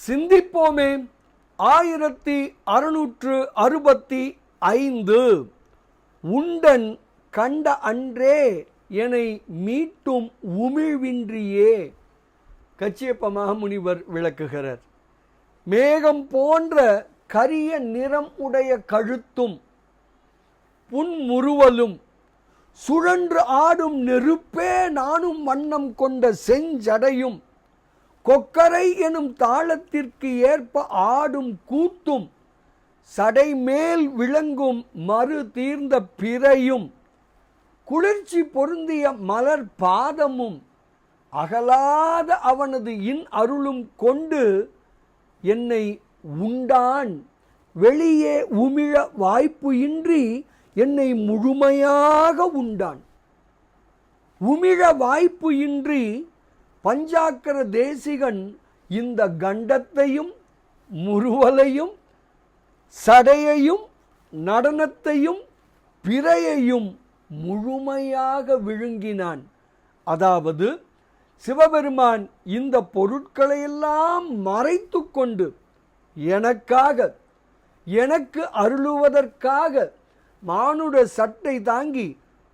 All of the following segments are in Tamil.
சிந்திப்போமே. 1665 உண்டன் கண்ட அன்றே என்னை மீட்டும் உமிழ்வின்றியே. கச்சியப்ப மகாமுனிவர் விளக்குகிறார். மேகம் போன்ற கரிய நிறம் உடைய கழுத்தும் புன்முறுவலும் சுழன்று ஆடும் நெருப்பே நானும் வண்ணம் கொண்ட செஞ்சடையும் கொக்கரை எனும் தாளத்திற்கு ஏற்ப ஆடும் கூத்தும் சடை மேல் விளங்கும் மறு தீர்ந்த பிறையும் குளிர்ச்சி பொருந்திய மலர் பாதமும் அகலாத அவனது இன் அருளும் கொண்டு என்னை உண்டான். வெளியே உமிழ வாய்ப்பு இன்றி என்னை முழுமையாக உண்டான். உமிழ வாய்ப்பு இன்றி பஞ்சாக்கர தேசிகன் இந்த கண்டத்தையும் முறுவலையும் சடையையும் நடனத்தையும் பிறையையும் முழுமையாக விழுங்கினான். அதாவது சிவபெருமான் இந்த பொருட்களையெல்லாம் மறைத்து கொண்டு எனக்காக, எனக்கு அருளுவதற்காக மானுட சட்டை தாங்கி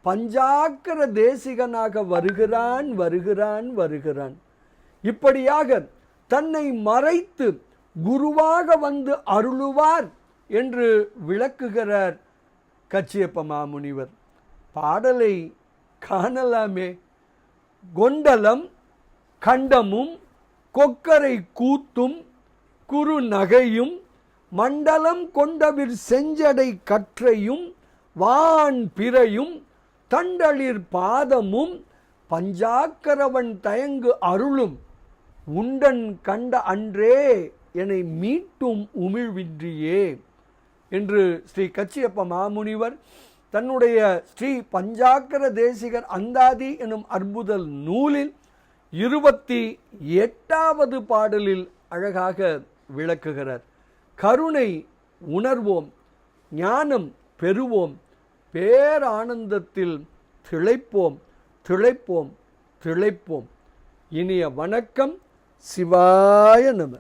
பஞ்சாக்கர தேசிகனாக வருகிறான் வருகிறான் வருகிறான். இப்படியாக தன்னை மறைத்து குருவாக வந்து அருளுவார் என்று விளக்குகிறார் கச்சியப்ப மாமுனிவர். பாடலை காணலாமே. கொண்டலம் கண்டமும் கொக்கரை கூத்தும் குறு நகையும் மண்டலம் கொண்டவிர் செஞ்சடை கற்றையும் வான் பிறையும் தண்டளிர் பாதமும் பஞ்சாக்கரவன் தயங்கு அருளும் உண்டன் கண்ட அன்றே என்னை மீட்டும் உமிழ்வின்றியே என்று ஸ்ரீ கச்சியப்ப மாமுனிவர் தன்னுடைய ஸ்ரீ பஞ்சாக்கர தேசிகர் அந்தாதி எனும் அற்புதல் நூலில் 28வது பாடலில் அழகாக விளக்குகிறார். கருணை உணர்வோம், ஞானம் பெறுவோம், பேரானந்தத்தில் திளைப்போம் திளைப்போம் திளைப்போம். இனிய வணக்கம். சிவாய நம.